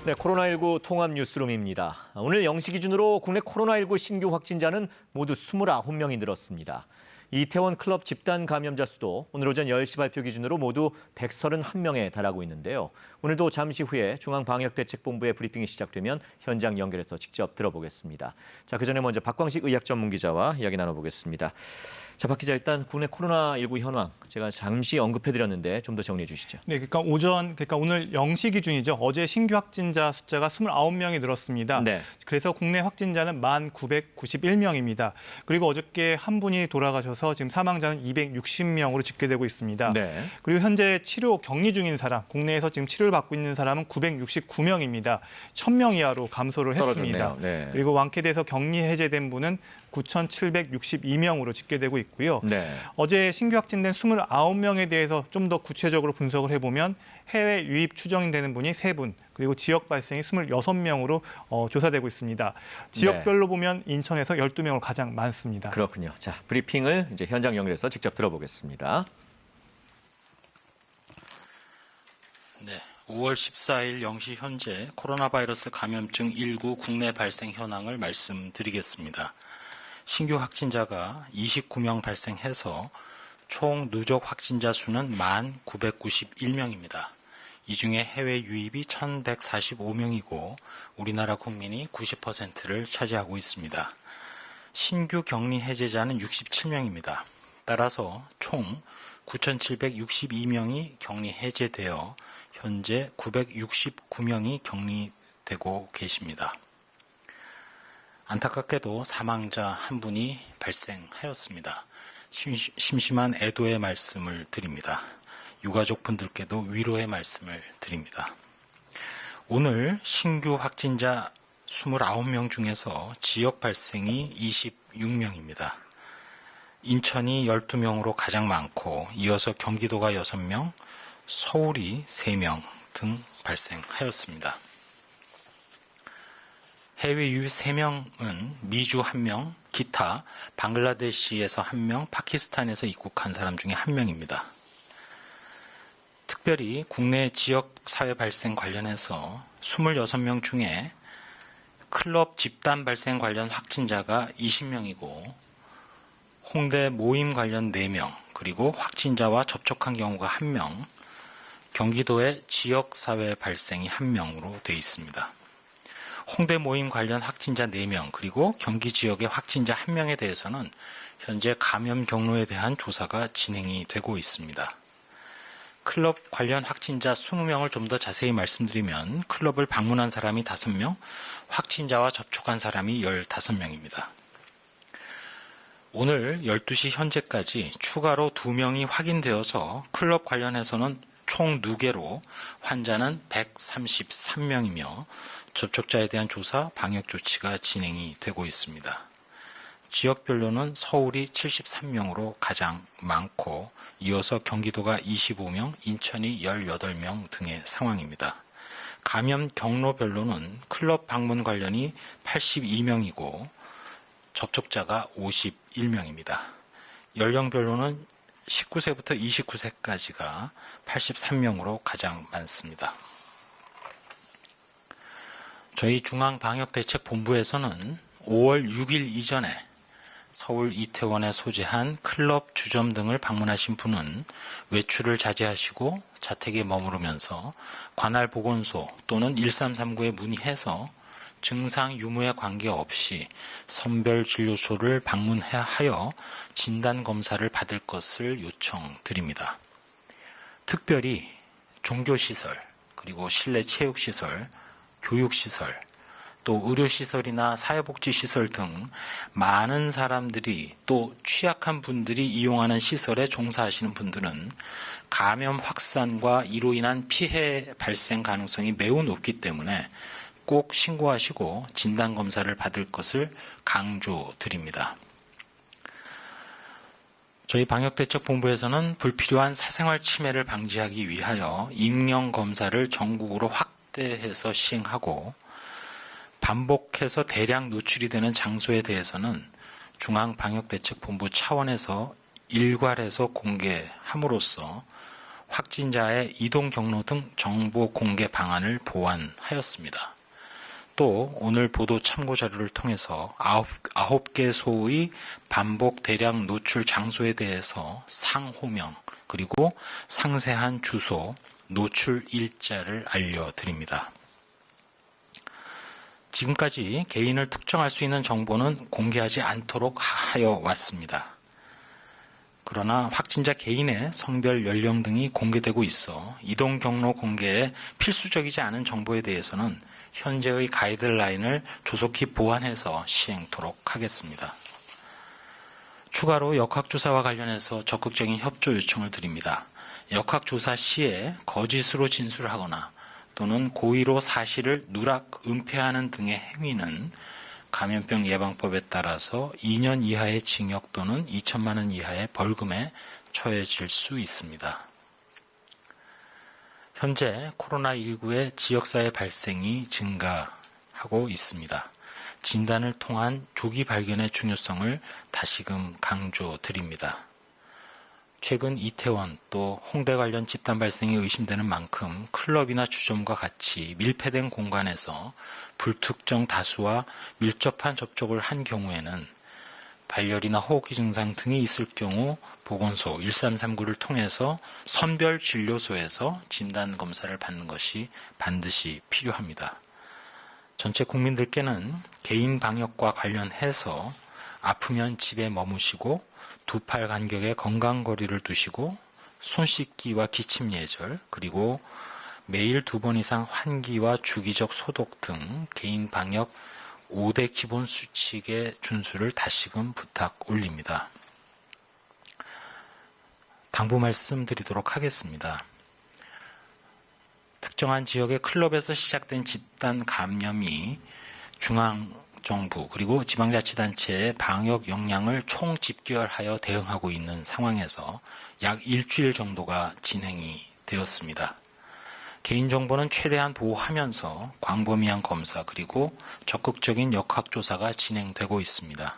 네, 코로나19 통합 뉴스룸입니다. 오늘 0시 기준으로 국내 코로나19 신규 확진자는 모두 29명이 늘었습니다. 이태원 클럽 집단 감염자 수도 오늘 오전 10시 발표 기준으로 모두 131명에 달하고 있는데요. 오늘도 잠시 후에 중앙방역대책본부의 브리핑이 시작되면 현장 연결해서 직접 들어보겠습니다. 자, 그전에 먼저 박광식 의학전문기자와 이야기 나눠보겠습니다. 자, 박 기자, 일단 국내 코로나19 현황 제가 잠시 언급해드렸는데 좀 더 정리해 주시죠. 네, 그러니까 오늘 0시 기준이죠. 어제 신규 확진자 숫자가 29명이 늘었습니다. 네. 그래서 국내 확진자는 1,991명입니다. 그리고 어저께 한 분이 돌아가셔서 지금 사망자는 260명으로 집계되고 있습니다. 네. 그리고 현재 치료 격리 중인 사람, 국내에서 지금 치료를 받고 있는 사람은 969명입니다. 1,000명 이하로 감소를 했습니다. 네. 그리고 완쾌돼서 격리 해제된 분은 9,762명으로 집계되고 있고요. 네. 어제 신규 확진된 29명에 대해서 좀 더 구체적으로 분석을 해보면 해외 유입 추정되는 분이 3분, 그리고 지역 발생이 26명으로 조사되고 있습니다. 지역별로 보면 인천에서 12명으로 가장 많습니다. 그렇군요. 자, 브리핑을 이제 현장 연결해서 직접 들어보겠습니다. 네, 5월 14일 0시 현재 코로나 바이러스 감염증 19 국내 발생 현황을 말씀드리겠습니다. 신규 확진자가 29명 발생해서 총 누적 확진자 수는 1,991명입니다. 이 중에 해외 유입이 1,145명이고 우리나라 국민이 90%를 차지하고 있습니다. 신규 격리 해제자는 67명입니다. 따라서 총 9,762명이 격리 해제되어 현재 969명이 격리되고 계십니다. 안타깝게도 사망자 한 분이 발생하였습니다. 심심한 애도의 말씀을 드립니다. 유가족 분들께도 위로의 말씀을 드립니다. 오늘 신규 확진자 29명 중에서 지역 발생이 26명입니다. 인천이 12명으로 가장 많고 이어서 경기도가 6명, 서울이 3명 등 발생하였습니다. 해외 유입 3명은 미주 1명, 기타 방글라데시에서 1명, 파키스탄에서 입국한 사람 중에 1명입니다. 특별히 국내 지역 사회 발생 관련해서 26명 중에 클럽 집단 발생 관련 확진자가 20명이고 홍대 모임 관련 4명, 그리고 확진자와 접촉한 경우가 1명, 경기도의 지역 사회 발생이 1명으로 되어 있습니다. 홍대 모임 관련 확진자 4명, 그리고 경기 지역의 확진자 1명에 대해서는 현재 감염 경로에 대한 조사가 진행이 되고 있습니다. 클럽 관련 확진자 20명을 좀 더 자세히 말씀드리면 클럽을 방문한 사람이 5명, 확진자와 접촉한 사람이 15명입니다. 오늘 12시 현재까지 추가로 2명이 확인되어서 클럽 관련해서는 총 2개로 환자는 133명이며 접촉자에 대한 조사, 방역 조치가 진행이 되고 있습니다. 지역별로는 서울이 73명으로 가장 많고 이어서 경기도가 25명, 인천이 18명 등의 상황입니다. 감염 경로별로는 클럽 방문 관련이 82명이고 접촉자가 51명입니다. 연령별로는 19세부터 29세까지가 83명으로 가장 많습니다. 저희 중앙방역대책본부에서는 5월 6일 이전에 서울 이태원에 소재한 클럽, 주점 등을 방문하신 분은 외출을 자제하시고 자택에 머무르면서 관할 보건소 또는 1339에 문의해서 증상 유무에 관계없이 선별진료소를 방문하여 진단검사를 받을 것을 요청드립니다. 특별히 종교시설, 그리고 실내 체육시설, 교육시설, 또 의료시설이나 사회복지시설 등 많은 사람들이 또 취약한 분들이 이용하는 시설에 종사하시는 분들은 감염 확산과 이로 인한 피해 발생 가능성이 매우 높기 때문에 꼭 신고하시고 진단검사를 받을 것을 강조드립니다. 저희 방역대책본부에서는 불필요한 사생활 침해를 방지하기 위하여 익명검사를 전국으로 확대해서 시행하고 반복해서 대량 노출이 되는 장소에 대해서는 중앙방역대책본부 차원에서 일괄해서 공개함으로써 확진자의 이동 경로 등 정보 공개 방안을 보완하였습니다. 또 오늘 보도 참고 자료를 통해서 9개소의 반복 대량 노출 장소에 대해서 상호명 그리고 상세한 주소, 노출 일자를 알려드립니다. 지금까지 개인을 특정할 수 있는 정보는 공개하지 않도록 하여 왔습니다. 그러나 확진자 개인의 성별, 연령 등이 공개되고 있어 이동 경로 공개에 필수적이지 않은 정보에 대해서는 현재의 가이드라인을 조속히 보완해서 시행토록 하겠습니다. 추가로 역학조사와 관련해서 적극적인 협조 요청을 드립니다. 역학조사 시에 거짓으로 진술하거나 또는 고의로 사실을 누락, 은폐하는 등의 행위는 감염병 예방법에 따라서 2년 이하의 징역 또는 2천만 원 이하의 벌금에 처해질 수 있습니다. 현재 코로나19의 지역사회 발생이 증가하고 있습니다. 진단을 통한 조기 발견의 중요성을 다시금 강조드립니다. 최근 이태원 또 홍대 관련 집단 발생이 의심되는 만큼 클럽이나 주점과 같이 밀폐된 공간에서 불특정 다수와 밀접한 접촉을 한 경우에는 발열이나 호흡기 증상 등이 있을 경우 보건소 1339를 통해서 선별진료소에서 진단검사를 받는 것이 반드시 필요합니다. 전체 국민들께는 개인 방역과 관련해서 아프면 집에 머무시고 두 팔 간격의 건강거리를 두시고 손 씻기와 기침 예절 그리고 매일 2번 이상 환기와 주기적 소독 등 개인 방역 5대 기본 수칙의 준수를 다시금 부탁 올립니다. 당부 말씀드리도록 하겠습니다. 특정한 지역의 클럽에서 시작된 집단 감염이 중앙정부 그리고 지방자치단체의 방역 역량을 총집결하여 대응하고 있는 상황에서 약 일주일 정도가 진행이 되었습니다. 개인정보는 최대한 보호하면서 광범위한 검사 그리고 적극적인 역학조사가 진행되고 있습니다.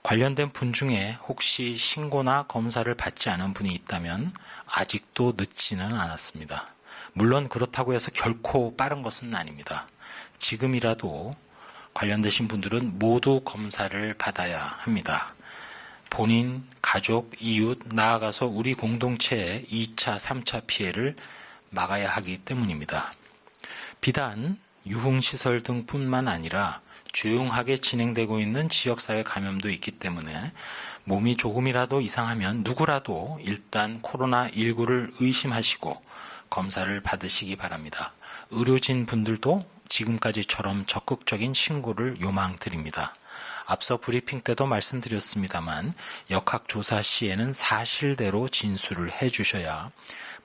관련된 분 중에 혹시 신고나 검사를 받지 않은 분이 있다면 아직도 늦지는 않았습니다. 물론 그렇다고 해서 결코 빠른 것은 아닙니다. 지금이라도 관련되신 분들은 모두 검사를 받아야 합니다. 본인, 가족, 이웃, 나아가서 우리 공동체의 2차, 3차 피해를 막아야 하기 때문입니다. 비단 유흥시설 등뿐만 아니라 조용하게 진행되고 있는 지역사회 감염도 있기 때문에 몸이 조금이라도 이상하면 누구라도 일단 코로나19를 의심하시고 검사를 받으시기 바랍니다. 의료진 분들도 지금까지처럼 적극적인 신고를 요망드립니다. 앞서 브리핑 때도 말씀드렸습니다만 역학조사 시에는 사실대로 진술을 해주셔야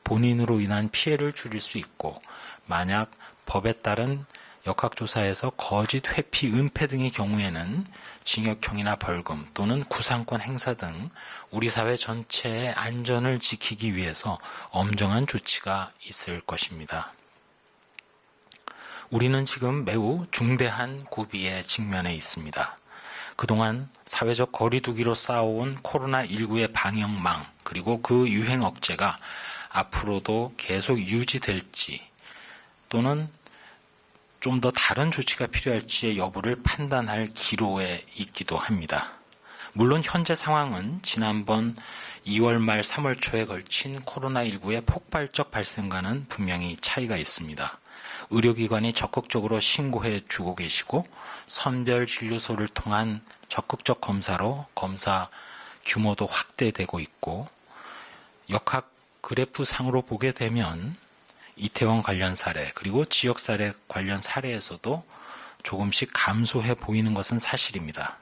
본인으로 인한 피해를 줄일 수 있고 만약 법에 따른 역학조사에서 거짓 회피, 은폐 등의 경우에는 징역형이나 벌금 또는 구상권 행사 등 우리 사회 전체의 안전을 지키기 위해서 엄정한 조치가 있을 것입니다. 우리는 지금 매우 중대한 고비에 직면해 있습니다. 그동안 사회적 거리두기로 쌓아온 코로나19의 방역망 그리고 그 유행 억제가 앞으로도 계속 유지될지 또는 좀 더 다른 조치가 필요할지의 여부를 판단할 기로에 있기도 합니다. 물론 현재 상황은 지난번 2월 말 3월 초에 걸친 코로나19의 폭발적 발생과는 분명히 차이가 있습니다. 의료기관이 적극적으로 신고해 주고 계시고 선별진료소를 통한 적극적 검사로 검사 규모도 확대되고 있고 역학 그래프 상으로 보게 되면 이태원 관련 사례 그리고 지역 사례 관련 사례에서도 조금씩 감소해 보이는 것은 사실입니다.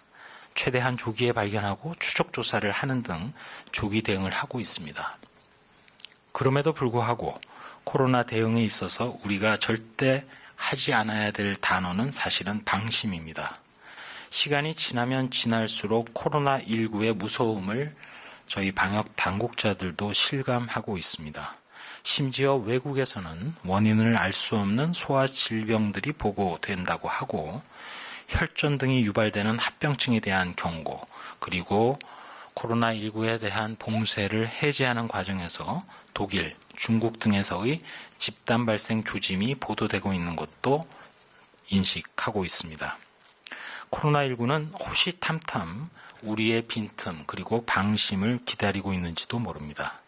최대한 조기에 발견하고 추적 조사를 하는 등 조기 대응을 하고 있습니다. 그럼에도 불구하고 코로나 대응에 있어서 우리가 절대 하지 않아야 될 단어는 사실은 방심입니다. 시간이 지나면 지날수록 코로나19의 무서움을 저희 방역 당국자들도 실감하고 있습니다. 심지어 외국에서는 원인을 알 수 없는 소아 질병들이 보고된다고 하고 혈전 등이 유발되는 합병증에 대한 경고 그리고 코로나19에 대한 봉쇄를 해제하는 과정에서 독일, 중국 등에서의 집단 발생 조짐이 보도되고 있는 것도 인식하고 있습니다. 코로나19는 호시탐탐 우리의 빈틈 그리고 방심을 기다리고 있는지도 모릅니다.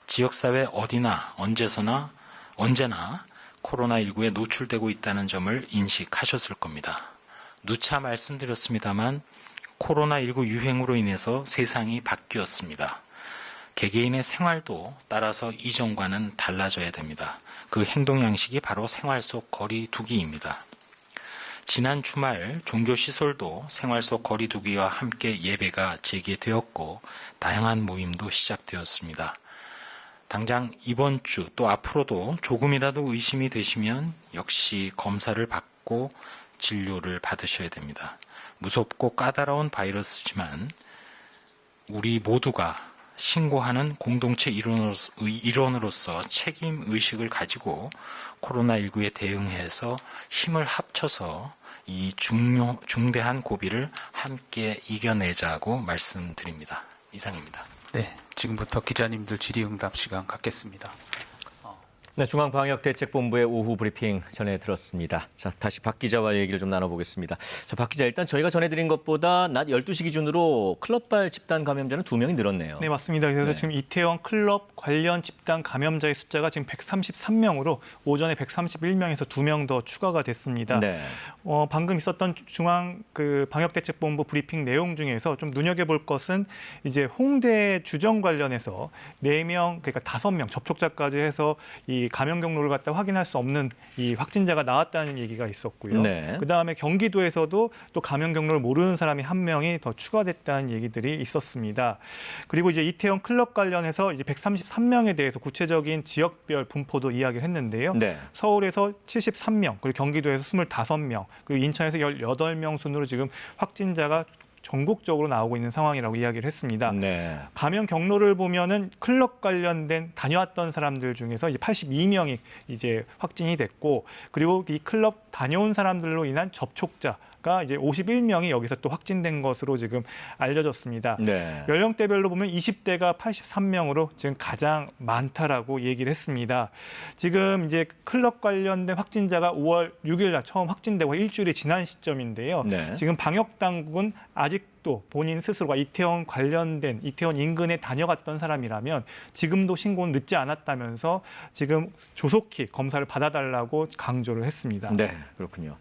지역사회 어디나 언제나 코로나19에 노출되고 있다는 점을 인식하셨을 겁니다. 누차 말씀드렸습니다만 코로나19 유행으로 인해서 세상이 바뀌었습니다. 개개인의 생활도 따라서 이전과는 달라져야 됩니다. 그 행동 양식이 바로 생활 속 거리두기입니다. 지난 주말 종교시설도 생활 속 거리두기와 함께 예배가 재개되었고 다양한 모임도 시작되었습니다. 당장 이번 주 또 앞으로도 조금이라도 의심이 되시면 역시 검사를 받고 진료를 받으셔야 됩니다. 무섭고 까다로운 바이러스지만 우리 모두가 신고하는 공동체 일원으로서 책임 의식을 가지고 코로나19에 대응해서 힘을 합쳐서 이 중대한 고비를 함께 이겨내자고 말씀드립니다. 이상입니다. 네, 지금부터 기자님들 질의응답 시간 갖겠습니다. 네, 중앙방역대책본부의 오후 브리핑 전해 들었습니다. 자, 다시 박 기자와 얘기를 좀 나눠보겠습니다. 자, 박 기자, 일단 저희가 전해드린 것보다 낮 12시 기준으로 클럽발 집단 감염자는 2명이 늘었네요. 네, 맞습니다. 그래서 지금 이태원 클럽 관련 집단 감염자의 숫자가 지금 133명으로 오전에 131명에서 2명 더 추가가 됐습니다. 네. 방금 있었던 중앙 방역대책본부 브리핑 내용 중에서 좀 눈여겨볼 것은 이제 홍대 주정 관련해서 4명, 그러니까 5명 접촉자까지 해서 이 감염 경로를 갖다 확인할 수 없는 이 확진자가 나왔다는 얘기가 있었고요. 네. 그다음에 경기도에서도 또 감염 경로를 모르는 사람이 1명이 더 추가됐다는 얘기들이 있었습니다. 그리고 이제 이태원 클럽 관련해서 이제 133명에 대해서 구체적인 지역별 분포도 이야기를 했는데요. 네. 서울에서 73명, 그리고 경기도에서 25명, 그리고 인천에서 18명 순으로 지금 확진자가 전국적으로 나오고 있는 상황이라고 이야기를 했습니다. 네. 감염 경로를 보면은 클럽 관련된 다녀왔던 사람들 중에서 이제 82명이 이제 확진이 됐고, 그리고 이 클럽 다녀온 사람들로 인한 접촉자가 이제 51명이 여기서 또 확진된 것으로 지금 알려졌습니다. 네. 연령대별로 보면 20대가 83명으로 지금 가장 많다라고 얘기를 했습니다. 지금 이제 클럽 관련된 확진자가 5월 6일 날 처음 확진되고 일주일이 지난 시점인데요. 네. 지금 방역 당국은 아직도 본인 스스로가 이태원 관련된 이태원 인근에 다녀갔던 사람이라면 지금도 신고는 늦지 않았다면서 지금 조속히 검사를 받아달라고 강조를 했습니다. 네, 그렇군요.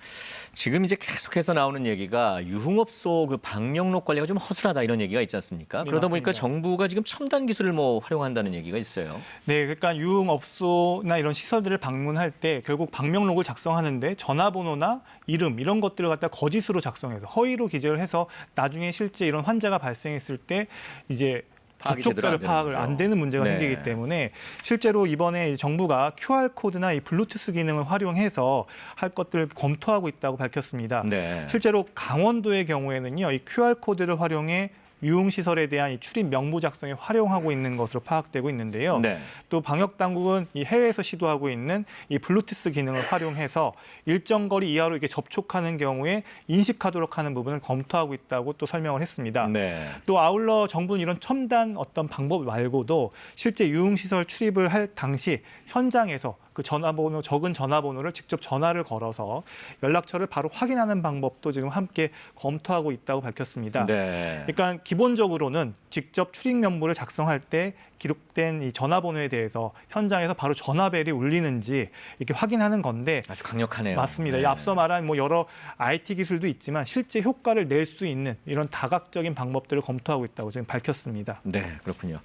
지금 이제 계속해서 나오는 얘기가 유흥업소 그 방역록 관리가 좀 허술하다 이런 얘기가 있지 않습니까? 네, 그러다 보니까 맞습니다. 정부가 지금 첨단 기술을 활용한다는 얘기가 있어요. 네, 그러니까 유흥업소나 이런 시설들을 방문할 때 결국 방명록을 작성하는데 전화번호나 이름 이런 것들을 갖다 거짓으로 작성해서 허위로 기재를 해서 나중에 실제 이런 환자가 발생했을 때 이제 파악이 접촉자를 제대로 파악을 안 되는 문제가 네. 생기기 때문에 실제로 이번에 정부가 QR코드나 이 블루투스 기능을 활용해서 할 것들을 검토하고 있다고 밝혔습니다. 네. 실제로 강원도의 경우에는요, 이 QR코드를 활용해 유흥시설에 대한 이 출입 명부 작성에 활용하고 있는 것으로 파악되고 있는데요. 네. 또 방역 당국은 이 해외에서 시도하고 있는 이 블루투스 기능을 활용해서 일정 거리 이하로 이렇게 접촉하는 경우에 인식하도록 하는 부분을 검토하고 있다고 또 설명을 했습니다. 네. 또 아울러 정부는 이런 첨단 어떤 방법 말고도 실제 유흥시설 출입을 할 당시 현장에서 그 전화번호 적은 전화번호를 직접 전화를 걸어서 연락처를 바로 확인하는 방법도 지금 함께 검토하고 있다고 밝혔습니다. 네. 그러니까 기본적으로는 직접 출입 명부를 작성할 때 기록된 이 전화번호에 대해서 현장에서 바로 전화벨이 울리는지 이렇게 확인하는 건데 아주 강력하네요. 맞습니다. 네. 앞서 말한 뭐 여러 IT 기술도 있지만 실제 효과를 낼 수 있는 이런 다각적인 방법들을 검토하고 있다고 지금 밝혔습니다. 네, 그렇군요.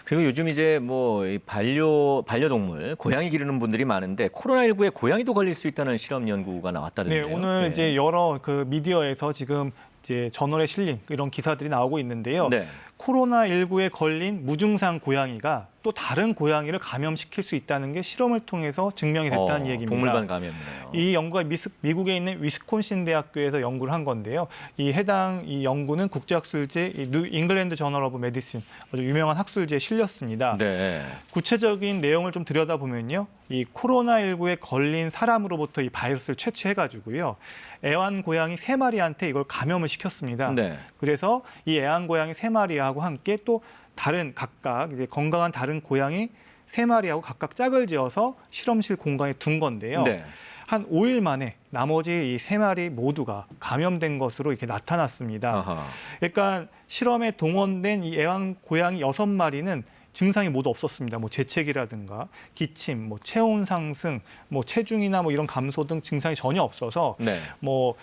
그리고 요즘 이제 이 반려동물, 고양이 기르는 분들이 많은데 코로나19에 고양이도 걸릴 수 있다는 실험 연구가 나왔다던데요. 네, 오늘 이제 여러 그 미디어에서 지금 이제 저널에 실린 이런 기사들이 나오고 있는데요. 네. 코로나19에 걸린 무증상 고양이가 또 다른 고양이를 감염시킬 수 있다는 게 실험을 통해서 증명이 됐다는 얘기입니다. 동물간 감염이네요. 이 연구가 미국에 있는 위스콘신 대학교에서 연구를 한 건데요. 이 연구는 국제학술지 잉글랜드 저널 오브 메디신 아주 유명한 학술지에 실렸습니다. 네. 구체적인 내용을 좀 들여다보면요. 이 코로나19에 걸린 사람으로부터 이 바이러스를 채취해가지고요. 애완 고양이 3마리한테 이걸 감염을 시켰습니다. 네. 그래서 이 애완 고양이 3마리하고 함께 또 다른 각각 이제 건강한 다른 고양이 3마리하고 각각 짝을 지어서 실험실 공간에 둔 건데요. 네. 한 5일 만에 나머지 이 3마리 모두가 감염된 것으로 이렇게 나타났습니다. 아하. 그러니까 실험에 동원된 이 애완 고양이 6마리는 증상이 모두 없었습니다. 뭐 재채기라든가 기침, 뭐 체온 상승, 뭐 체중이나 뭐 이런 감소 등 증상이 전혀 없어서 네. 뭐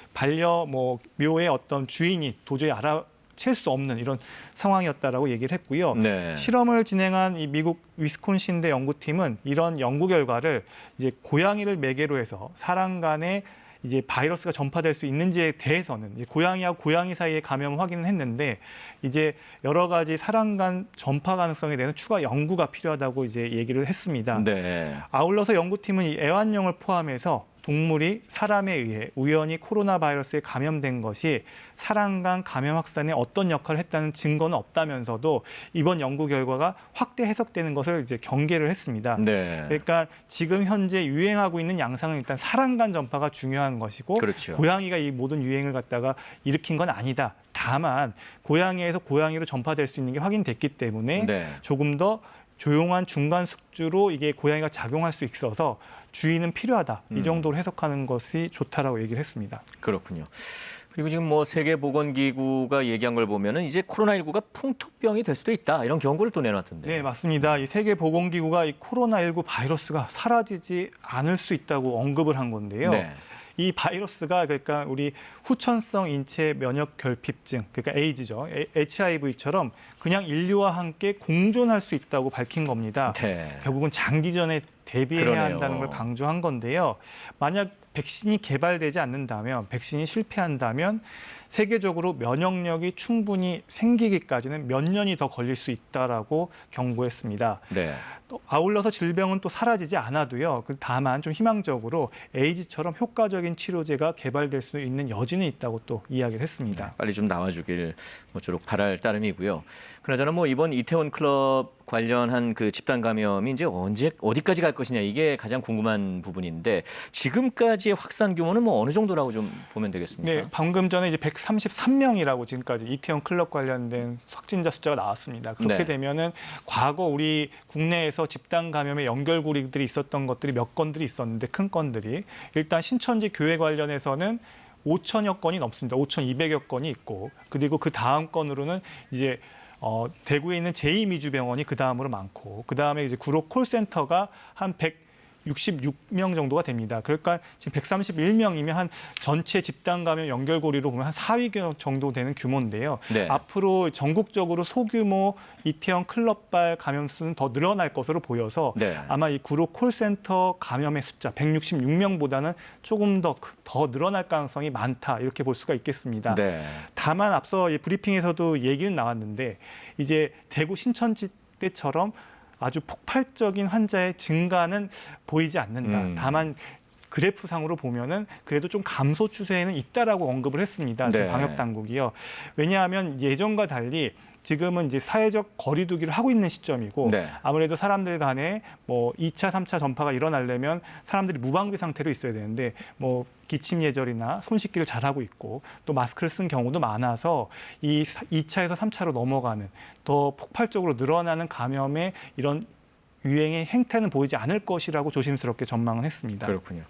묘의 어떤 주인이 도저히 알아챌 수 없는 이런 상황이었다라고 얘기를 했고요. 네. 실험을 진행한 이 미국 위스콘신대 연구팀은 이런 연구 결과를 이제 고양이를 매개로 해서 사람 간에 이제 바이러스가 전파될 수 있는지에 대해서는 이제 고양이와 고양이 사이의 감염을 확인을 했는데 이제 여러 가지 사람 간 전파 가능성에 대한 추가 연구가 필요하다고 이제 얘기를 했습니다. 네. 아울러서 연구팀은 이 애완용을 포함해서 동물이 사람에 의해 우연히 코로나 바이러스에 감염된 것이 사람 간 감염 확산에 어떤 역할을 했다는 증거는 없다면서도 이번 연구 결과가 확대 해석되는 것을 이제 경계를 했습니다. 네. 그러니까 지금 현재 유행하고 있는 양상은 일단 사람 간 전파가 중요한 것이고 그렇죠. 고양이가 이 모든 유행을 갖다가 일으킨 건 아니다. 다만 고양이에서 고양이로 전파될 수 있는 게 확인됐기 때문에 네. 조금 더 조용한 중간 숙주로 이게 고양이가 작용할 수 있어서 주의는 필요하다. 이 정도로 해석하는 것이 좋다라고 얘기를 했습니다. 그렇군요. 그리고 지금 뭐 세계보건기구가 얘기한 걸 보면은 이제 코로나19가 풍토병이 될 수도 있다. 이런 경고를 또 내놨던데. 네, 맞습니다. 이 세계보건기구가 이 코로나19 바이러스가 사라지지 않을 수 있다고 언급을 한 건데요. 네. 이 바이러스가 그러니까 우리 후천성 인체 면역 결핍증, 그러니까 에이즈죠. HIV처럼 그냥 인류와 함께 공존할 수 있다고 밝힌 겁니다. 네. 결국은 장기전에 대비해야 그러네요. 한다는 걸 강조한 건데요. 만약 백신이 개발되지 않는다면, 백신이 실패한다면 세계적으로 면역력이 충분히 생기기까지는 몇 년이 더 걸릴 수 있다라고 경고했습니다. 네. 또 아울러서 질병은 또 사라지지 않아도요. 다만 좀 희망적으로 에이즈처럼 효과적인 치료제가 개발될 수 있는 여지는 있다고 또 이야기를 했습니다. 빨리 좀 나와주길 모쪼록 바랄 따름이고요. 그나저나 뭐 이번 이태원 클럽 관련한 그 집단 감염이 이제 어디까지 갈 것이냐 이게 가장 궁금한 부분인데 지금까지의 확산 규모는 뭐 어느 정도라고 좀 보면 되겠습니까? 네, 방금 전에 이제 133명이라고 지금까지 이태원 클럽 관련된 확진자 숫자가 나왔습니다. 그렇게 네. 되면은 과거 우리 국내에서 집단 감염의 연결고리들이 있었던 것들이 몇 건들이 있었는데 큰 건들이 일단 신천지 교회 관련해서는 5천여 건이 넘습니다. 5,200여 건이 있고 그리고 그 다음 건으로는 이제 대구에 있는 제2미주병원이 그 다음으로 많고 그 다음에 이제 구로 콜센터가 한 166명 정도가 됩니다. 그러니까 지금 131명이면 한 전체 집단 감염 연결고리로 보면 한 4위 정도 되는 규모인데요. 네. 앞으로 전국적으로 소규모 이태원 클럽발 감염 수는 더 늘어날 것으로 보여서 네. 아마 이 구로 콜센터 감염의 숫자 166명보다는 조금 더 늘어날 가능성이 많다 이렇게 볼 수가 있겠습니다. 네. 다만 앞서 이 브리핑에서도 얘기는 나왔는데 이제 대구 신천지 때처럼 아주 폭발적인 환자의 증가는 보이지 않는다. 다만 그래프상으로 보면은 그래도 좀 감소 추세에는 있다라고 언급을 했습니다. 지금 네. 방역 당국이요. 왜냐하면 예전과 달리 지금은 이제 사회적 거리두기를 하고 있는 시점이고 네. 아무래도 사람들 간에 뭐 2차, 3차 전파가 일어나려면 사람들이 무방비 상태로 있어야 되는데 뭐 기침 예절이나 손 씻기를 잘하고 있고 또 마스크를 쓴 경우도 많아서 이 2차에서 3차로 넘어가는 더 폭발적으로 늘어나는 감염의 이런 유행의 행태는 보이지 않을 것이라고 조심스럽게 전망은 했습니다. 그렇군요.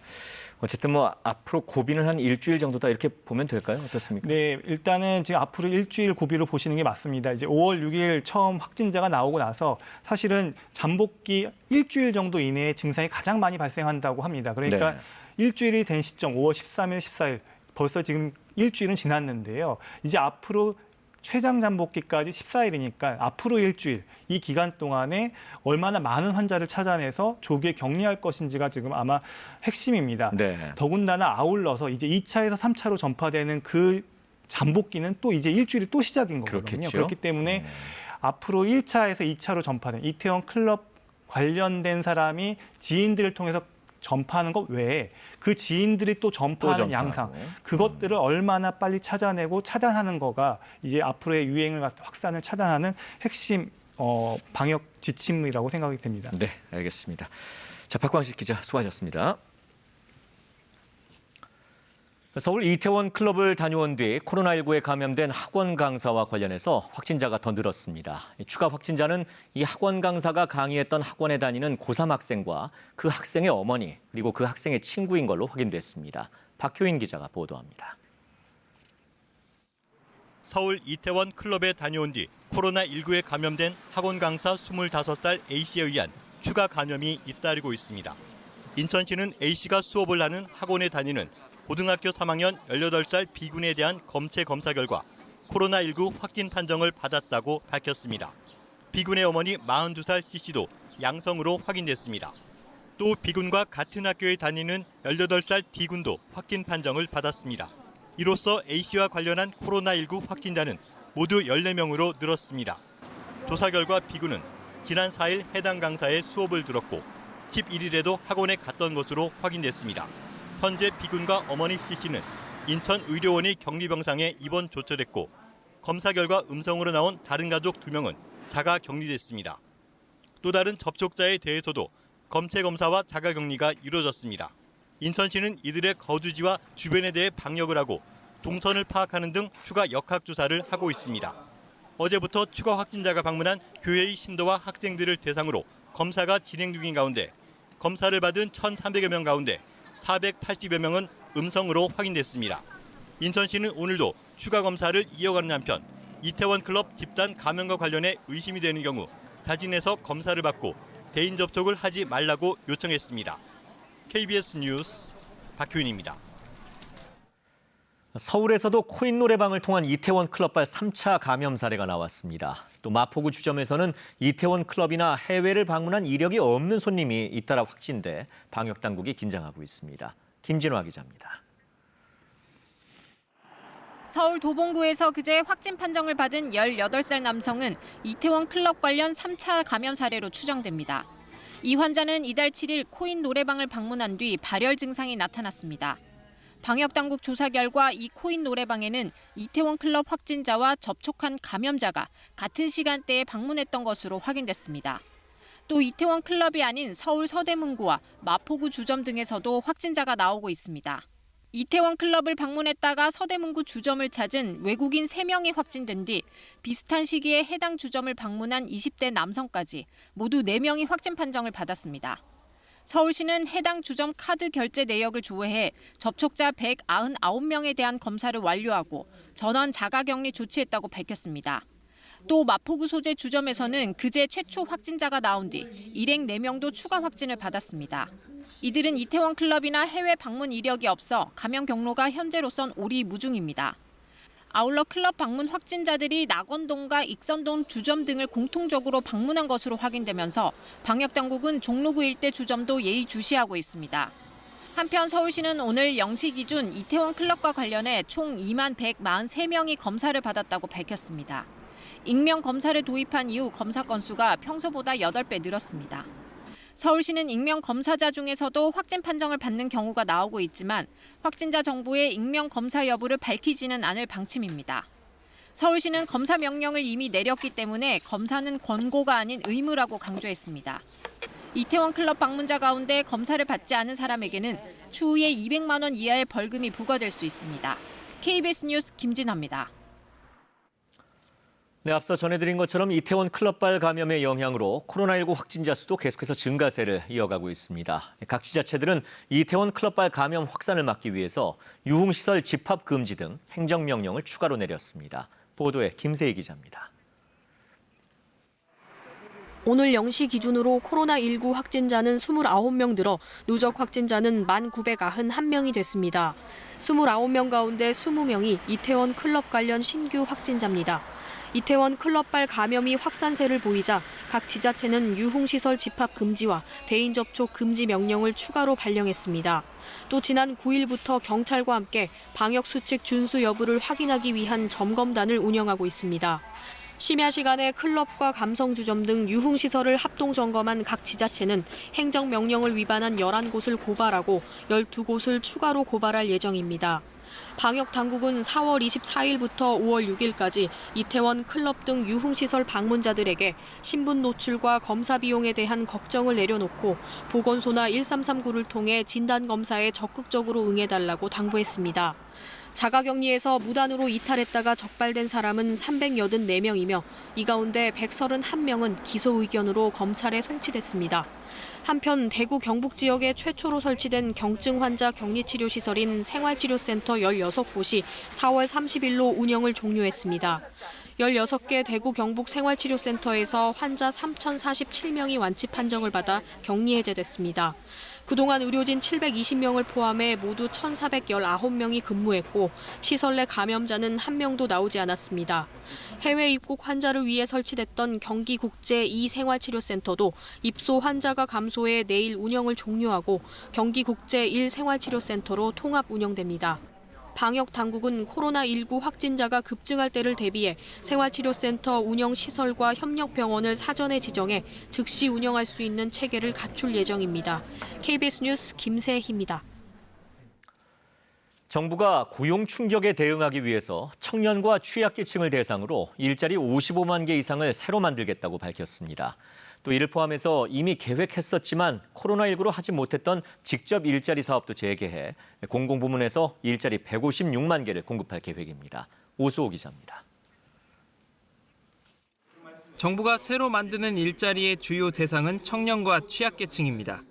어쨌든 뭐 앞으로 고비는 한 일주일 정도다 이렇게 보면 될까요? 어떻습니까? 네, 일단은 지금 앞으로 일주일 고비로 보시는 게 맞습니다. 이제 5월 6일 처음 확진자가 나오고 나서 사실은 잠복기 일주일 정도 이내에 증상이 가장 많이 발생한다고 합니다. 그러니까 네. 일주일이 된 시점 5월 13일, 14일 벌써 지금 일주일은 지났는데요. 이제 앞으로 최장 잠복기까지 14일이니까 앞으로 일주일 이 기간 동안에 얼마나 많은 환자를 찾아내서 조기에 격리할 것인지가 지금 아마 핵심입니다. 네. 더군다나 아울러서 이제 2차에서 3차로 전파되는 그 잠복기는 또 이제 일주일이 또 시작인 거거든요. 그렇겠죠. 그렇기 때문에 앞으로 1차에서 2차로 전파된 이태원 클럽 관련된 사람이 지인들을 통해서 전파하는 것 외에 그 지인들이 또 전파하는 전파하고. 양상 그것들을 얼마나 빨리 찾아내고 차단하는 거가 이제 앞으로의 유행을 확산을 차단하는 핵심 방역 지침이라고 생각이 됩니다. 네, 알겠습니다. 자, 박광식 기자 수고하셨습니다. 서울 이태원 클럽을 다녀온 뒤 코로나19에 감염된 학원 강사와 관련해서 확진자가 더 늘었습니다. 추가 확진자는 이 학원 강사가 강의했던 학원에 다니는 고3 학생과 그 학생의 어머니 그리고 그 학생의 친구인 걸로 확인됐습니다. 박효인 기자가 보도합니다. 서울 이태원 클럽에 다녀온 뒤 코로나19에 감염된 학원 강사 25살 A씨에 의한 추가 감염이 잇따르고 있습니다. 인천시는 A씨가 수업을 하는 학원에 다니는 고등학교 3학년 18살 B군에 대한 검체 검사 결과 코로나19 확진 판정을 받았다고 밝혔습니다. B군의 어머니 42살 C씨도 양성으로 확인됐습니다. 또 B군과 같은 학교에 다니는 18살 D군도 확진 판정을 받았습니다. 이로써 A씨와 관련한 코로나19 확진자는 모두 14명으로 늘었습니다. 조사 결과 B군은 지난 4일 해당 강사의 수업을 들었고 11일에도 학원에 갔던 것으로 확인됐습니다. 현재 B군과 어머니 C씨는 인천의료원의 격리병상에 입원 조처됐고 검사 결과 음성으로 나온 다른 가족 2명은 자가 격리됐습니다. 또 다른 접촉자에 대해서도 검체 검사와 자가 격리가 이루어졌습니다. 인천시는 이들의 거주지와 주변에 대해 방역을 하고 동선을 파악하는 등 추가 역학조사를 하고 있습니다. 어제부터 추가 확진자가 방문한 교회의 신도와 학생들을 대상으로 검사가 진행 중인 가운데 검사를 받은 1,300여 명 가운데 480여 명은 음성으로 확인됐습니다. 인천시는 오늘도 추가 검사를 이어가는 한편 이태원 클럽 집단 감염과 관련해 의심이 되는 경우 자진해서 검사를 받고 대인 접촉을 하지 말라고 요청했습니다. KBS 뉴스 박효인입니다. 서울에서도 코인 노래방을 통한 이태원 클럽발 3차 감염 사례가 나왔습니다. 또 마포구 주점에서는 이태원 클럽이나 해외를 방문한 이력이 없는 손님이 잇따라 확진돼 방역 당국이 긴장하고 있습니다. 김진화 기자입니다. 서울 도봉구에서 그제 확진 판정을 받은 18살 남성은 이태원 클럽 관련 3차 감염 사례로 추정됩니다. 이 환자는 이달 7일 코인 노래방을 방문한 뒤 발열 증상이 나타났습니다. 방역당국 조사 결과 이 코인 노래방에는 이태원 클럽 확진자와 접촉한 감염자가 같은 시간대에 방문했던 것으로 확인됐습니다. 또 이태원 클럽이 아닌 서울 서대문구와 마포구 주점 등에서도 확진자가 나오고 있습니다. 이태원 클럽을 방문했다가 서대문구 주점을 찾은 외국인 3명이 확진된 뒤 비슷한 시기에 해당 주점을 방문한 20대 남성까지 모두 4명이 확진 판정을 받았습니다. 서울시는 해당 주점 카드 결제 내역을 조회해 접촉자 199명에 대한 검사를 완료하고 전원 자가격리 조치했다고 밝혔습니다. 또 마포구 소재 주점에서는 그제 최초 확진자가 나온 뒤 일행 4명도 추가 확진을 받았습니다. 이들은 이태원 클럽이나 해외 방문 이력이 없어 감염 경로가 현재로선 오리무중입니다. 아울러 클럽 방문 확진자들이 낙원동과 익선동 주점 등을 공통적으로 방문한 것으로 확인되면서 방역당국은 종로구 일대 주점도 예의주시하고 있습니다. 한편 서울시는 오늘 0시 기준 이태원 클럽과 관련해 총 2만 143명이 검사를 받았다고 밝혔습니다. 익명 검사를 도입한 이후 검사 건수가 평소보다 8배 늘었습니다. 서울시는 익명 검사자 중에서도 확진 판정을 받는 경우가 나오고 있지만 확진자 정보의 익명 검사 여부를 밝히지는 않을 방침입니다. 서울시는 검사 명령을 이미 내렸기 때문에 검사는 권고가 아닌 의무라고 강조했습니다. 이태원 클럽 방문자 가운데 검사를 받지 않은 사람에게는 추후에 200만 원 이하의 벌금이 부과될 수 있습니다. KBS 뉴스 김진아입니다. 네, 앞서 전해드린 것처럼 이태원 클럽발 감염의 영향으로 코로나19 확진자 수도 계속해서 증가세를 이어가고 있습니다. 각 지자체들은 이태원 클럽발 감염 확산을 막기 위해서 유흥시설 집합 금지 등 행정명령을 추가로 내렸습니다. 보도에 김세희 기자입니다. 오늘 0시 기준으로 코로나19 확진자는 29명 늘어 누적 확진자는 1,991명이 됐습니다. 29명 가운데 20명이 이태원 클럽 관련 신규 확진자입니다. 이태원 클럽발 감염이 확산세를 보이자 각 지자체는 유흥시설 집합 금지와 대인 접촉 금지 명령을 추가로 발령했습니다. 또 지난 9일부터 경찰과 함께 방역수칙 준수 여부를 확인하기 위한 점검단을 운영하고 있습니다. 심야 시간에 클럽과 감성주점 등 유흥시설을 합동 점검한 각 지자체는 행정명령을 위반한 11곳을 고발하고 12곳을 추가로 고발할 예정입니다. 방역 당국은 4월 24일부터 5월 6일까지 이태원 클럽 등 유흥시설 방문자들에게 신분 노출과 검사 비용에 대한 걱정을 내려놓고 보건소나 1339를 통해 진단검사에 적극적으로 응해달라고 당부했습니다. 자가격리에서 무단으로 이탈했다가 적발된 사람은 384명이며 이 가운데 131명은 기소 의견으로 검찰에 송치됐습니다. 한편 대구 경북 지역에 최초로 설치된 경증 환자 격리치료시설인 생활치료센터 16곳이 4월 30일로 운영을 종료했습니다. 16개 대구 경북 생활치료센터에서 환자 3,047명이 완치 판정을 받아 격리 해제됐습니다. 그동안 의료진 720명을 포함해 모두 1,419명이 근무했고 시설 내 감염자는 1명도 나오지 않았습니다. 해외 입국 환자를 위해 설치됐던 경기국제 2생활치료센터도 입소 환자가 감소해 내일 운영을 종료하고 경기국제 1생활치료센터로 통합 운영됩니다. 방역 당국은 코로나19 확진자가 급증할 때를 대비해 생활치료센터 운영 시설과 협력 병원을 사전에 지정해 즉시 운영할 수 있는 체계를 갖출 예정입니다. KBS 뉴스 김세희입니다. 정부가 고용 충격에 대응하기 위해서 청년과 취약계층을 대상으로 일자리 55만 개 이상을 새로 만들겠다고 밝혔습니다. 또 이를 포함해서 이미 계획했었지만 코로나19로 하지 못했던 직접 일자리 사업도 재개해 공공부문에서 일자리 156만 개를 공급할 계획입니다. 오수호 기자입니다. 정부가 새로 만드는 일자리의 주요 대상은 청년과 취약계층입니다.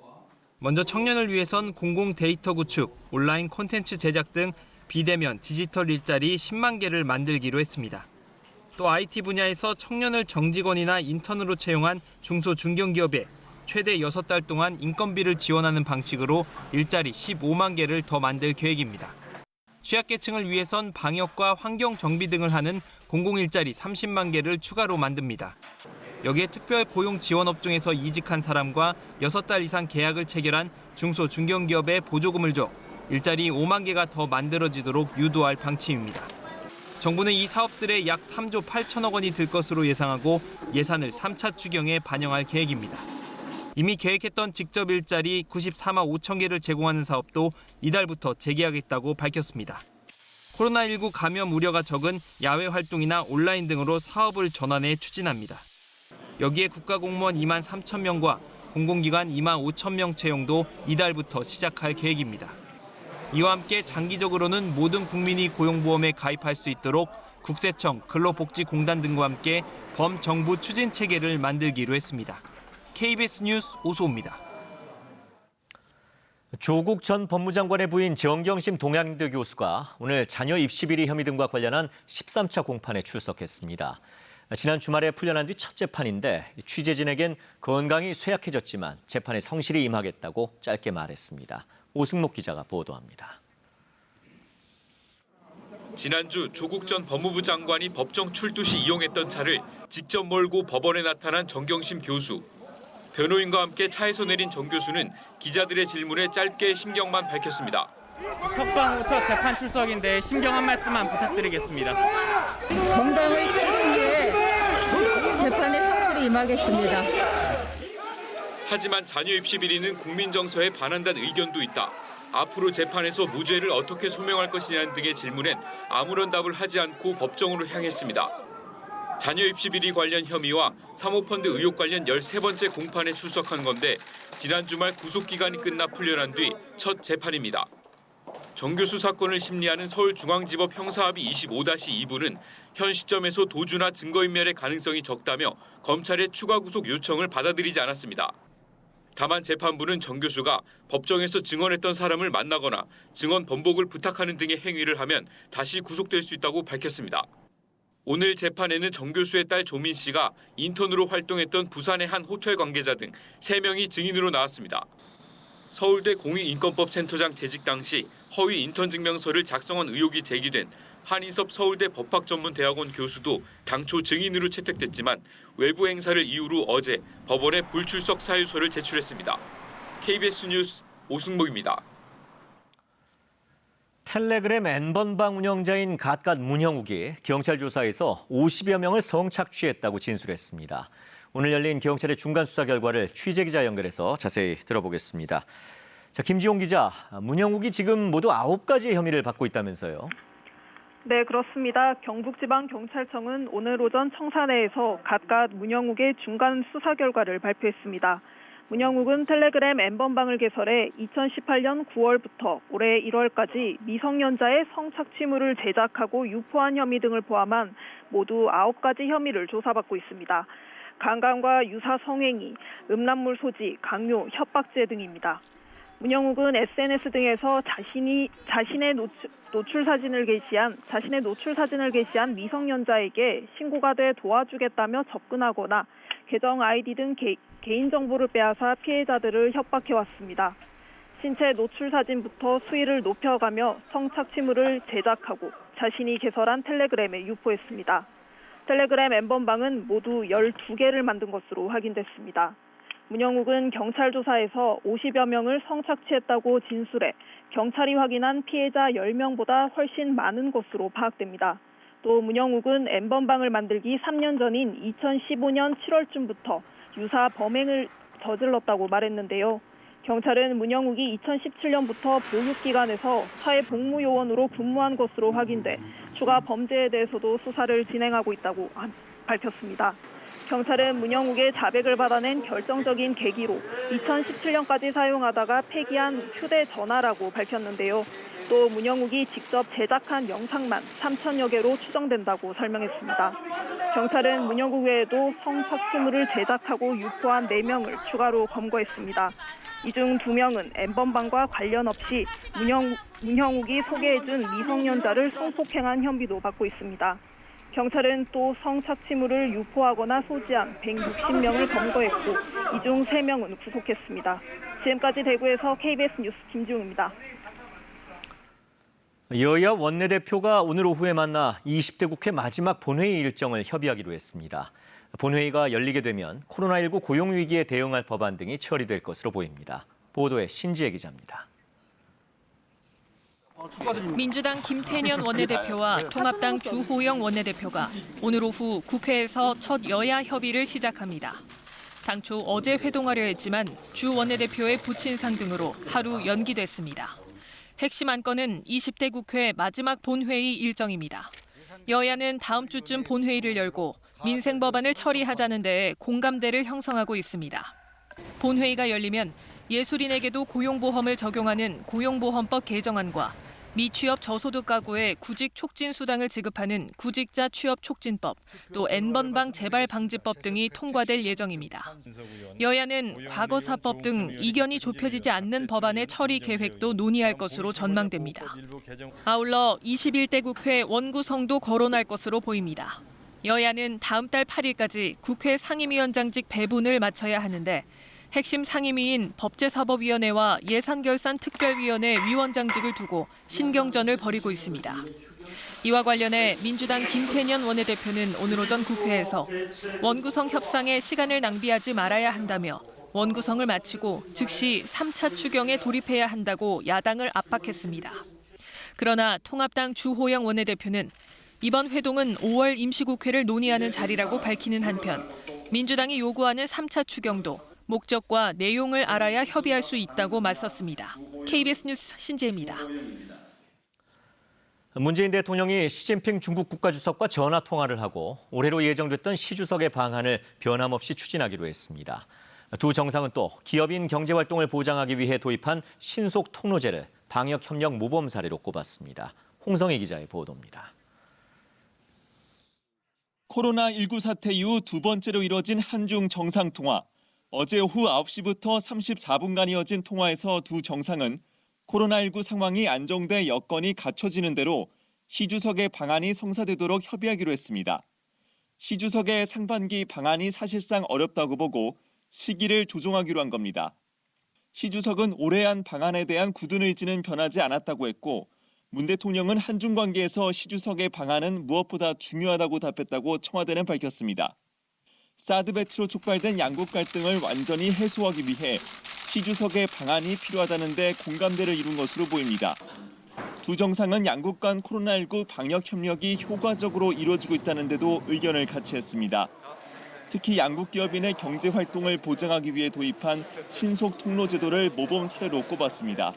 먼저 청년을 위해선 공공 데이터 구축, 온라인 콘텐츠 제작 등 비대면 디지털 일자리 10만 개를 만들기로 했습니다. 또 IT 분야에서 청년을 정직원이나 인턴으로 채용한 중소 중견기업에 최대 6달 동안 인건비를 지원하는 방식으로 일자리 15만 개를 더 만들 계획입니다. 취약계층을 위해선 방역과 환경 정비 등을 하는 공공일자리 30만 개를 추가로 만듭니다. 여기에 특별 고용 지원 업종에서 이직한 사람과 6달 이상 계약을 체결한 중소 중견기업에 보조금을 줘 일자리 5만 개가 더 만들어지도록 유도할 방침입니다. 정부는 이 사업들에 약 3조 8천억 원이 들 것으로 예상하고 예산을 3차 추경에 반영할 계획입니다. 이미 계획했던 직접 일자리 94만 5천 개를 제공하는 사업도 이달부터 재개하겠다고 밝혔습니다. 코로나19 감염 우려가 적은 야외 활동이나 온라인 등으로 사업을 전환해 추진합니다. 여기에 국가공무원 2만 3천 명과 공공기관 2만 5천 명 채용도 이달부터 시작할 계획입니다. 이와 함께 장기적으로는 모든 국민이 고용보험에 가입할 수 있도록 국세청, 근로복지공단 등과 함께 범정부 추진 체계를 만들기로 했습니다. KBS 뉴스 오수호입니다. 조국 전 법무장관의 부인 정경심 동양대 교수가 오늘 자녀 입시 비리 혐의 등과 관련한 13차 공판에 출석했습니다. 지난 주말에 풀려난 뒤 첫 재판인데 취재진에겐 건강이 쇠약해졌지만 재판에 성실히 임하겠다고 짧게 말했습니다. 오승목 기자가 보도합니다. 지난주 조국 전 법무부 장관이 법정 출두 시 이용했던 차를 직접 몰고 법원에 나타난 정경심 교수. 변호인과 함께 차에서 내린 정 교수는 기자들의 질문에 짧게 심경만 밝혔습니다. 석방 후 첫 재판 출석인데 심경 한 말씀만 부탁드리겠습니다. 정당을 차린 후에 재판에 성실히 임하겠습니다. 하지만 자녀 입시 비리는 국민 정서에 반한다는 의견도 있다. 앞으로 재판에서 무죄를 어떻게 소명할 것이냐는 등의 질문엔 아무런 답을 하지 않고 법정으로 향했습니다. 자녀 입시 비리 관련 혐의와 사모펀드 의혹 관련 13번째 공판에 출석한 건데 지난 주말 구속기간이 끝나 풀려난 뒤 첫 재판입니다. 정 교수 사건을 심리하는 서울중앙지법 형사합의 25-2부는 현 시점에서 도주나 증거인멸의 가능성이 적다며 검찰의 추가 구속 요청을 받아들이지 않았습니다. 다만 재판부는 정 교수가 법정에서 증언했던 사람을 만나거나 증언 번복을 부탁하는 등의 행위를 하면 다시 구속될 수 있다고 밝혔습니다. 오늘 재판에는 정 교수의 딸 조민 씨가 인턴으로 활동했던 부산의 한 호텔 관계자 등 3명이 증인으로 나왔습니다. 서울대 공익인권법 센터장 재직 당시 허위 인턴 증명서를 작성한 의혹이 제기된 한인섭 서울대 법학전문대학원 교수도 당초 증인으로 채택됐지만 외부 행사를 이유로 어제 법원에 불출석 사유서를 제출했습니다. KBS 뉴스 오승목입니다. 텔레그램 N번방 운영자인 갓갓 문형욱이 경찰 조사에서 50여 명을 성착취했다고 진술했습니다. 오늘 열린 경찰의 중간 수사 결과를 취재기자 연결해서 자세히 들어보겠습니다. 자, 김지용 기자, 문영욱이 지금 모두 9가지의 혐의를 받고 있다면서요? 네, 그렇습니다. 경북지방경찰청은 오늘 오전 청사내에서 각각 문영욱의 중간 수사 결과를 발표했습니다. 문영욱은 텔레그램 N번방을 개설해 2018년 9월부터 올해 1월까지 미성년자의 성착취물을 제작하고 유포한 혐의 등을 포함한 모두 9가지 혐의를 조사받고 있습니다. 강간과 유사 성행위, 음란물 소지, 강요, 협박죄 등입니다. 문영욱은 SNS 등에서 자신의 노출 사진을 게시한 미성년자에게 신고가 돼 도와주겠다며 접근하거나 계정 아이디 등 개인정보를 빼앗아 피해자들을 협박해왔습니다. 신체 노출 사진부터 수위를 높여가며 성착취물을 제작하고 자신이 개설한 텔레그램에 유포했습니다. 텔레그램 N번방은 모두 12개를 만든 것으로 확인됐습니다. 문영욱은 경찰 조사에서 50여 명을 성착취했다고 진술해 경찰이 확인한 피해자 10명보다 훨씬 많은 것으로 파악됩니다. 또 문영욱은 N번방을 만들기 3년 전인 2015년 7월쯤부터 유사 범행을 저질렀다고 말했는데요. 경찰은 문영욱이 2017년부터 보육기관에서 사회복무요원으로 근무한 것으로 확인돼 추가 범죄에 대해서도 수사를 진행하고 있다고 밝혔습니다. 경찰은 문영욱의 자백을 받아낸 결정적인 계기로 2017년까지 사용하다가 폐기한 휴대전화라고 밝혔는데요. 또 문영욱이 직접 제작한 영상만 3,000여 개로 추정된다고 설명했습니다. 경찰은 문영욱 외에도 성착취물을 제작하고 유포한 4명을 추가로 검거했습니다. 이 중 2명은 N번방과 관련 없이 문영욱이 소개해준 미성년자를 성폭행한 혐의도 받고 있습니다. 경찰은 또 성착취물을 유포하거나 소지한 160명을 검거했고 이 중 3명은 구속했습니다. 지금까지 대구에서 KBS 뉴스 김지웅입니다. 여야 원내대표가 오늘 오후에 만나 20대 국회 마지막 본회의 일정을 협의하기로 했습니다. 본회의가 열리게 되면 코로나19 고용위기에 대응할 법안 등이 처리될 것으로 보입니다. 보도에 신지혜 기자입니다. 민주당 김태년 원내대표와 통합당 주호영 원내대표가 오늘 오후 국회에서 첫 여야 협의를 시작합니다. 당초 어제 회동하려 했지만 주 원내대표의 부친상 등으로 하루 연기됐습니다. 핵심 안건은 20대 국회 마지막 본회의 일정입니다. 여야는 다음 주쯤 본회의를 열고 민생 법안을 처리하자는 데에 공감대를 형성하고 있습니다. 본회의가 열리면 예술인에게도 고용보험을 적용하는 고용보험법 개정안과 미취업 저소득 가구에 구직 촉진 수당을 지급하는 구직자 취업 촉진법, 또 N번방 재발 방지법 등이 통과될 예정입니다. 여야는 과거사법 등 이견이 좁혀지지 않는 법안의 처리 계획도 논의할 것으로 전망됩니다. 아울러 21대 국회 원구성도 거론할 것으로 보입니다. 여야는 다음 달 8일까지 국회 상임위원장직 배분을 마쳐야 하는데 핵심 상임위인 법제사법위원회와 예산결산특별위원회 위원장직을 두고 신경전을 벌이고 있습니다. 이와 관련해 민주당 김태년 원내대표는 오늘 오전 국회에서 원구성 협상에 시간을 낭비하지 말아야 한다며 원구성을 마치고 즉시 3차 추경에 돌입해야 한다고 야당을 압박했습니다. 그러나 통합당 주호영 원내대표는 이번 회동은 5월 임시국회를 논의하는 자리라고 밝히는 한편 민주당이 요구하는 3차 추경도 목적과 내용을 알아야 협의할 수 있다고 맞섰습니다. KBS 뉴스 신지혜입니다. 문재인 대통령이 시진핑 중국 국가주석과 전화 통화를 하고 올해로 예정됐던 시 주석의 방한을 변함없이 추진하기로 했습니다. 두 정상은 또 기업인 경제활동을 보장하기 위해 도입한 신속 통로제를 방역협력 모범 사례로 꼽았습니다. 홍성희 기자의 보도입니다. 코로나19 사태 이후 두 번째로 이뤄진 한중 정상통화. 어제 오후 9시부터 34분간 이어진 통화에서 두 정상은 코로나19 상황이 안정돼 여건이 갖춰지는 대로 시 주석의 방안이 성사되도록 협의하기로 했습니다. 시 주석의 상반기 방안이 사실상 어렵다고 보고 시기를 조정하기로 한 겁니다. 시 주석은 올해안 방안에 대한 굳은 의지는 변하지 않았다고 했고 문 대통령은 한중 관계에서 시 주석의 방안은 무엇보다 중요하다고 답했다고 청와대는 밝혔습니다. 사드 배치로 촉발된 양국 갈등을 완전히 해소하기 위해 시 주석의 방안이 필요하다는 데 공감대를 이룬 것으로 보입니다. 두 정상은 양국 간 코로나19 방역 협력이 효과적으로 이루어지고 있다는 데도 의견을 같이 했습니다. 특히 양국 기업인의 경제 활동을 보장하기 위해 도입한 신속 통로 제도를 모범 사례로 꼽았습니다.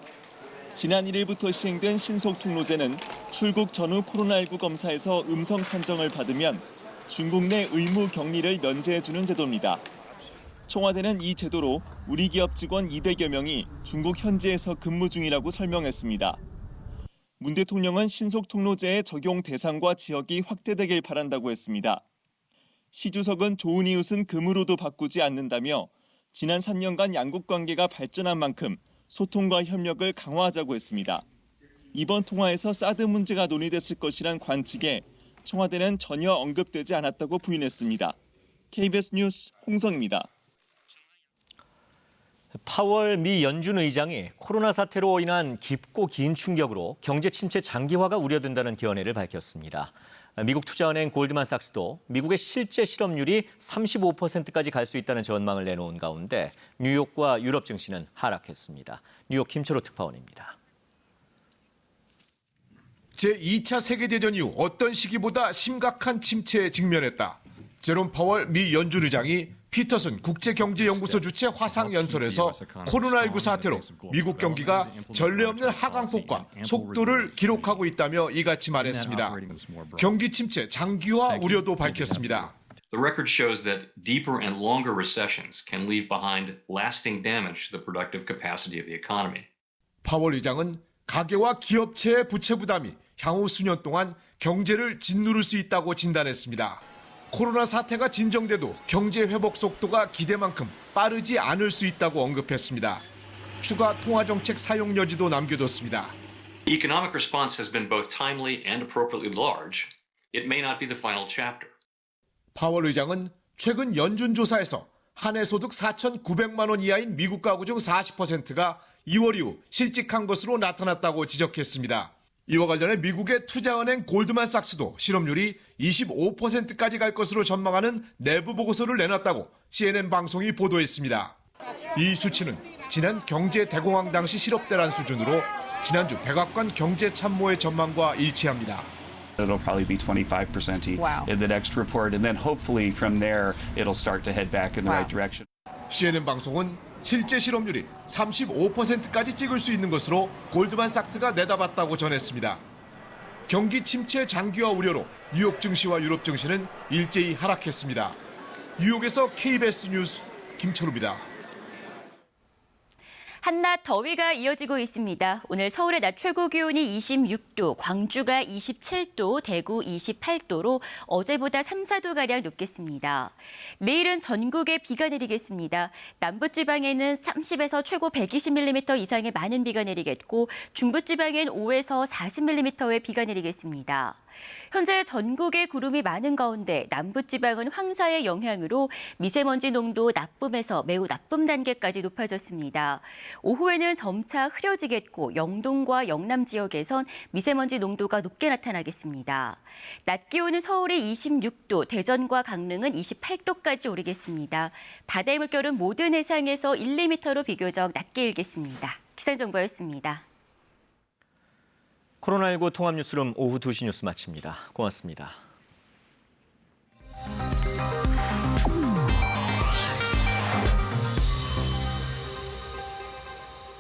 지난 1일부터 시행된 신속 통로제는 출국 전후 코로나19 검사에서 음성 판정을 받으면 중국 내 의무 격리를 면제해주는 제도입니다. 청와대는 이 제도로 우리 기업 직원 200여 명이 중국 현지에서 근무 중이라고 설명했습니다. 문 대통령은 신속 통로제의 적용 대상과 지역이 확대되길 바란다고 했습니다. 시 주석은 좋은 이웃은 금으로도 바꾸지 않는다며 지난 3년간 양국 관계가 발전한 만큼 소통과 협력을 강화하자고 했습니다. 이번 통화에서 사드 문제가 논의됐을 것이란 관측에 청와대는 전혀 언급되지 않았다고 부인했습니다. KBS 뉴스 홍성입니다. 파월 미 연준 의장이 코로나 사태로 인한 깊고 긴 충격으로 경제 침체 장기화가 우려된다는 견해를 밝혔습니다. 미국 투자은행 골드만삭스도 미국의 실제 실업률이 35%까지 갈 수 있다는 전망을 내놓은 가운데 뉴욕과 유럽 증시는 하락했습니다. 뉴욕 김철호 특파원입니다. 제2차 세계대전 이후 어떤 시기보다 심각한 침체에 직면했다. 제롬 파월 미 연준 의장이 피터슨 국제경제연구소 주최 화상연설에서 코로나19 사태로 미국 경기가 전례 없는 하강폭과 속도를 기록하고 있다며 이같이 말했습니다. 경기 침체 장기화 우려도 밝혔습니다. The record shows that deeper and longer recessions can leave behind lasting damage to the productive capacity of the economy. 파월 의장은 가계와 기업체의 부채 부담이 향후 수년 동안 경제를 짓누를 수 있다고 진단했습니다. 코로나 사태가 진정돼도 경제 회복 속도가 기대만큼 빠르지 않을 수 있다고 언급했습니다. 추가 통화정책 사용 여지도 남겨뒀습니다. The economic response has been both timely and appropriately large. It may not be the final chapter. 파월 의장은 최근 연준 조사에서 한 해 소득 4,900만 원 이하인 미국 가구 중 40%가 2월 이후 실직한 것으로 나타났다고 지적했습니다. 이와 관련해 미국의 투자은행 골드만삭스도 실업률이 25%까지 갈 것으로 전망하는 내부 보고서를 내놨다고 CNN 방송이 보도했습니다. 이 수치는 지난 경제 대공황 당시 실업대란 수준으로 지난주 백악관 경제참모의 전망과 일치합니다. It'll probably be 25% in the next report, and then hopefully from there it'll start to head back in the right direction. CNN 방송은 실제 실업률이 35%까지 찍을 수 있는 것으로 골드만삭스가 내다봤다고 전했습니다. 경기 침체 장기화 우려로 뉴욕 증시와 유럽 증시는 일제히 하락했습니다. 뉴욕에서 KBS 뉴스 김철우입니다. 한낮 더위가 이어지고 있습니다. 오늘 서울의 낮 최고 기온이 26도, 광주가 27도, 대구 28도로 어제보다 3, 4도가량 높겠습니다. 내일은 전국에 비가 내리겠습니다. 남부지방에는 30에서 최고 120mm 이상의 많은 비가 내리겠고 중부지방엔 5에서 40mm의 비가 내리겠습니다. 현재 전국에 구름이 많은 가운데 남부지방은 황사의 영향으로 미세먼지 농도 나쁨에서 매우 나쁨 단계까지 높아졌습니다. 오후에는 점차 흐려지겠고 영동과 영남 지역에선 미세먼지 농도가 높게 나타나겠습니다. 낮 기온은 서울이 26도, 대전과 강릉은 28도까지 오르겠습니다. 바다의 물결은 모든 해상에서 1, 2m로 비교적 낮게 일겠습니다. 기상정보였습니다. 코로나19 통합뉴스룸 오후 2시 뉴스 마칩니다. 고맙습니다.